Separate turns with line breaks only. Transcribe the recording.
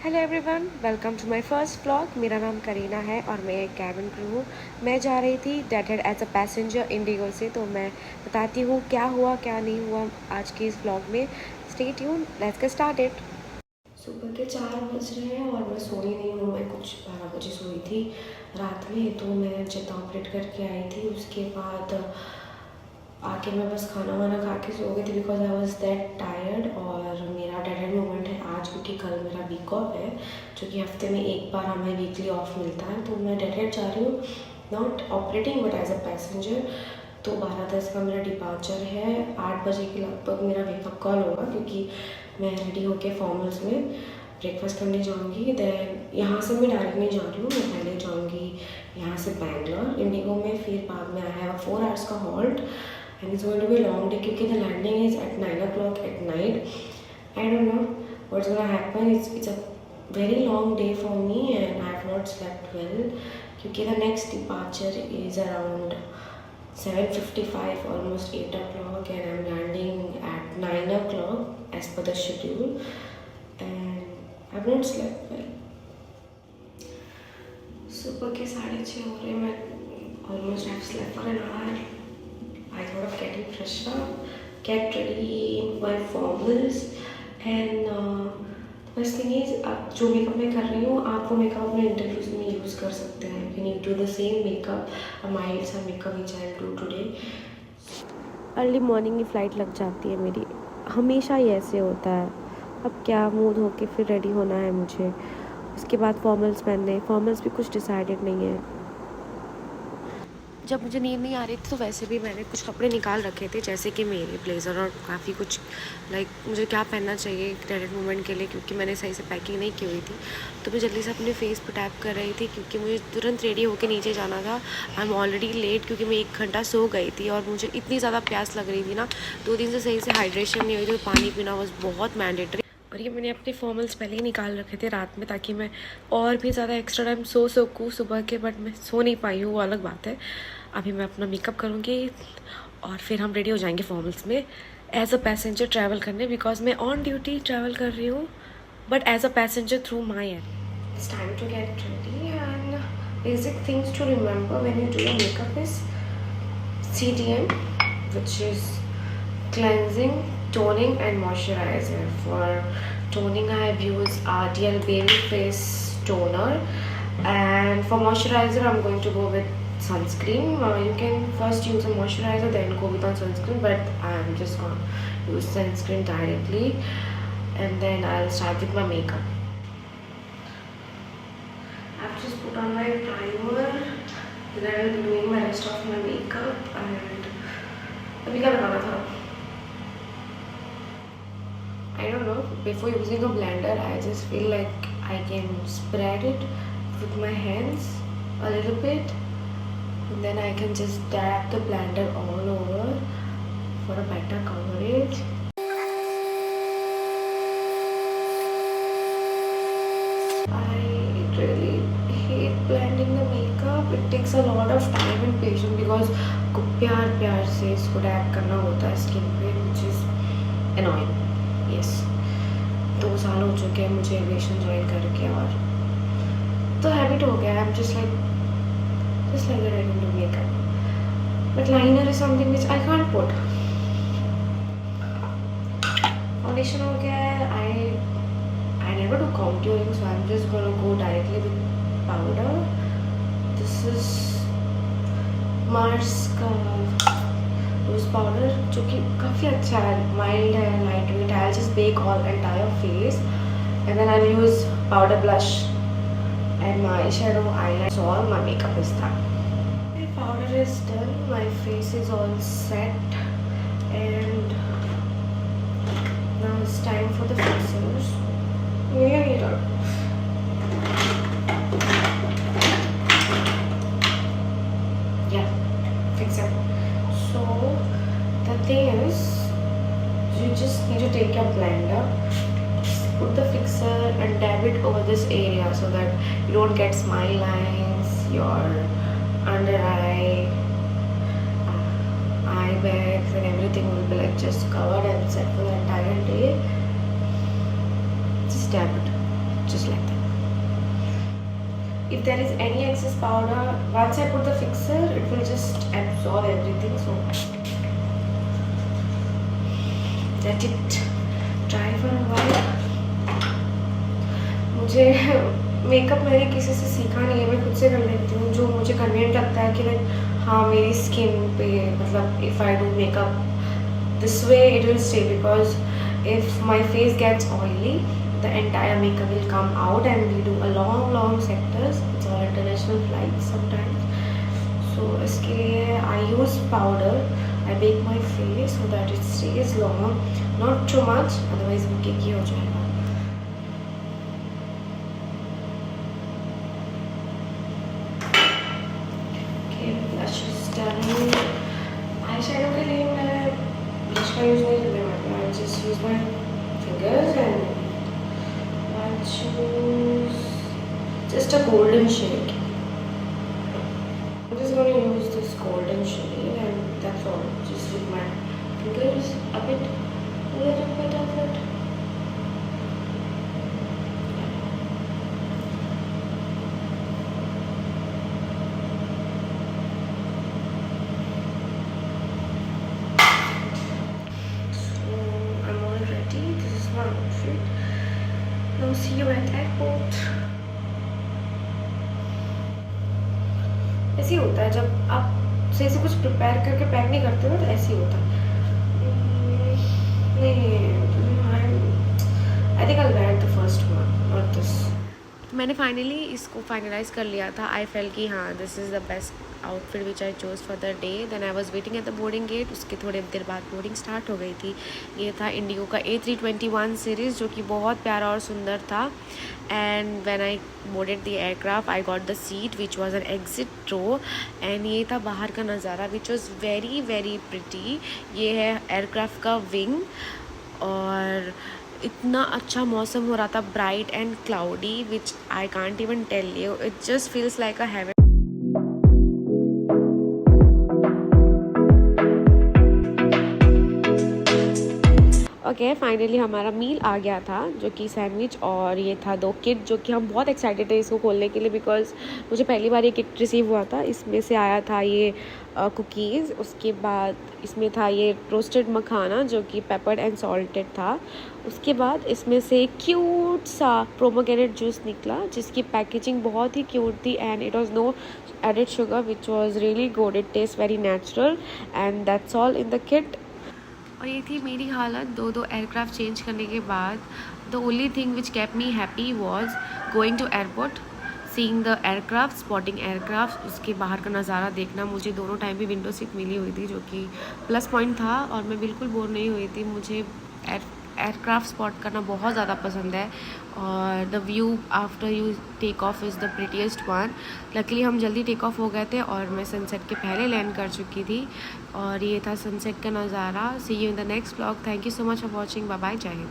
Hello everyone, welcome to my first vlog. मेरा नाम करीना है और मैं एक कैबिन क्रू हूँ। मैं जा रही थी deadhead as a passenger IndiGo से, तो मैं बताती हूँ क्या हुआ क्या नहीं हुआ आज के इस व्लॉग में। Stay tune, let's get started. सुबह के 4 बज रहे हैं और मैं सोई नहीं हूँ। मैं कुछ 12 बजे सोई थी रात में, तो मैं चिता ऑपरेट करके आई थी। उसके बाद आके मैं बस खाना वाना खा के सो गई थी because I was that tired. और मेरा डेड एंड मोमेंट है आज, क्योंकि कल मेरा वीक ऑफ है, जो कि हफ्ते में एक बार हमें वीकली ऑफ मिलता है। तो मैं डेड हेड जा रही हूँ, not operating but as a passenger. तो 12:10 का मेरा डिपार्चर है। 8 बजे के लगभग मेरा वेकअप कॉल होगा, क्योंकि मैं रेडी होके फॉर्मल्स में ब्रेकफास्ट करने जाऊँगी। देन यहाँ से मैं डायरेक्ट नहीं जा रही हूँ, मैं पहले जाऊँगी यहाँ से बैंगलोर इंडिगो में, फिर बाद में आई हैव अ 4 आवर्स का halt and it's going to be a long day क्योंकि the landing is at 9 o'clock at night. I don't know what's gonna happen. It's a very long day for me and I have not slept well क्योंकि the next departure is around 7:55, almost 8 o'clock, and I'm landing at 9 o'clock as per the schedule, and I've not slept well. सुबह के 6:30 हो रहे, मैं almost have slept for an hour. I thought of getting freshed up, get ready in my formals, and the best thing is आप जो makeup मैं कर रही हूँ, आप वो मेकअप अपने इंटरव्यूज में यूज़ कर सकते हैं. You need to do the same makeup, a mild सा makeup which I'll do today. Early morning की फ़्लाइट लग जाती है मेरी, हमेशा ही ऐसे होता है. अब क्या मूड होके फिर रेडी होना है मुझे, उसके बाद फॉर्मल्स पहनने. फॉर्मल्स भी कुछ डिसाइडेड नहीं है. जब मुझे नींद नहीं आ रही थी तो वैसे भी मैंने कुछ कपड़े निकाल रखे थे, जैसे कि मेरे ब्लेज़र और काफ़ी कुछ लाइक मुझे क्या पहनना चाहिए क्रेडिट मोमेंट के लिए, क्योंकि मैंने सही से पैकिंग नहीं की हुई थी. तो मैं जल्दी से अपने फेस पर टैप कर रही थी क्योंकि मुझे तुरंत रेडी होकर नीचे जाना था. आई एम ऑलरेडी लेट क्योंकि मैं 1 घंटा सो गई थी और मुझे इतनी ज़्यादा प्यास लग रही थी ना. 2 दिन से सही से हाइड्रेशन नहीं हुई, तो पानी पीना बस बहुत मैंडेटरी. और ये मैंने अपने फॉर्मल्स पहले ही निकाल रखे थे रात में, ताकि मैं और भी ज़्यादा एक्स्ट्रा टाइम सो सकूँ सुबह के. बट मैं सो नहीं पाई हूँ, वो अलग बात है. अभी मैं अपना मेकअप करूँगी और फिर हम रेडी हो जाएंगे फॉर्मल्स में एज अ पैसेंजर ट्रैवल करने, बिकॉज मैं ऑन ड्यूटी ट्रैवल कर रही हूँ but as a passenger through my end. It's time to get ready and basic things to remember when you do your makeup is CTM, which is cleansing, toning and moisturizer. For toning I have used RTL Baby Face Toner, and for moisturizer I'm going to go with sunscreen. You can first use a moisturizer then go with on sunscreen, but I'm just gonna use sunscreen directly and then I'll start with my makeup. I've just put on my primer, then I will be doing my rest of my makeup. And अभी क्या लगाना था I don't know. Before using a blender, I just feel like I can spread it with my hands a little bit, and then I can just dab the blender all over for a better coverage. I really hate blending the makeup. It takes a lot of time and patience because को प्यार से इसको dab करना होता है skin पे, which is annoying. Yes. 2 साल हो चुके हैं मुझे एविएशन ज्वाइन करके और तो हैबिट हो गया. I am just like that I don't do makeup, but liner is something which I can't put. Foundation हो गया है. I never do contouring, so I am just gonna go directly with powder. This is Mars का rose powder, जो कि काफ़ी अच्छा है, mild है, लाइट वेट है. I just bake all entire face and then I use powder blush and my shadow eyeliner. All my makeup is done. My powder is done, my face is all set, and now it's time for the fixers. Yeah, fixer. So the thing is, you just need to take your blender, put the fixer and dab it over this area so that you don't get smile lines, your under eye, eye bags and everything will be like just covered and set for the entire day. Just dab it. just like that. If there is any excess powder, once I put the fixer, it will just absorb everything. So let it dry for a while. मुझे makeup मैंने किसी से सीखा नहीं है, मैं खुद से कर लेती हूँ जो मुझे कन्वीनियंट लगता है कि लाइक हाँ मेरी स्किन पे, मतलब if I do makeup this way it will stay, because if my face gets oily the entire makeup will come out and we do a long sectors. It's all international flights sometimes. So इसके लिए I use powder. I bake my face so that it stays long, not too much, otherwise वो cakey हो जाएगा. Okay, blush is done. Eyeshadow के लिए मैं blush का use नहीं करने वाली हूँ. I just use my fingers and choose just a golden shade. I'm just going to use this golden shade and that's all. Just with my fingers, a little bit of it. So I'm all ready. This is my outfit. Now see you at airport. ऐसे ही होता है जब आप सही से कुछ prepare करके pack नहीं करते हो तो ऐसे ही होता है. नहीं, I think I were the first one not this. मैंने फाइनली इसको फाइनलाइज कर लिया था. आई फेल कि हाँ this is the best outfit which I chose for the day. Then I was waiting at the boarding gate. उसके थोड़ी देर बाद बोर्डिंग स्टार्ट हो गई थी. ये था इंडिगो का A321 सीरीज़ जो कि बहुत प्यारा और सुंदर था. And when I boarded the aircraft I got the seat which was an exit row. And ये था बाहर का नज़ारा which was very very pretty. ये है एयरक्राफ्ट का विंग और इतना अच्छा मौसम हो रहा था, bright and cloudy, which I can't even tell you. It just feels like a heaven. Okay, finally हमारा मील आ गया था जो कि सैंडविच और ये था 2 किट जो कि हम बहुत एक्साइटेड थे इसको खोलने के लिए बिकॉज मुझे पहली बार ये किट रिसीव हुआ था. इसमें से आया था ये कुकीज़, उसके बाद इसमें था ये रोस्टेड मखाना जो कि पेपर्ड एंड सॉल्टेड था. उसके बाद इसमें से क्यूट सा पोमेग्रेनेट जूस निकला जिसकी पैकेजिंग बहुत ही क्यूट थी and it was no added sugar which was really good. It taste very natural and that's all in the kit. और ये थी मेरी हालत दो एयरक्राफ्ट चेंज करने के बाद. The only thing which kept me happy was going to airport, seeing the aircraft, spotting aircraft, उसके बाहर का नज़ारा देखना. मुझे दोनों टाइम भी विंडो सीट मिली हुई थी जो कि प्लस पॉइंट था और मैं बिल्कुल बोर नहीं हुई थी. मुझे एयरक्राफ्ट स्पॉट करना बहुत ज़्यादा पसंद है और the view after you take off is the prettiest one. Luckily हम जल्दी टेक ऑफ हो गए थे और मैं सनसेट के पहले लैंड कर चुकी थी और ये था सनसेट का नज़ारा. See you in the next vlog. Thank you so much for watching. Bye bye. जय हिंद.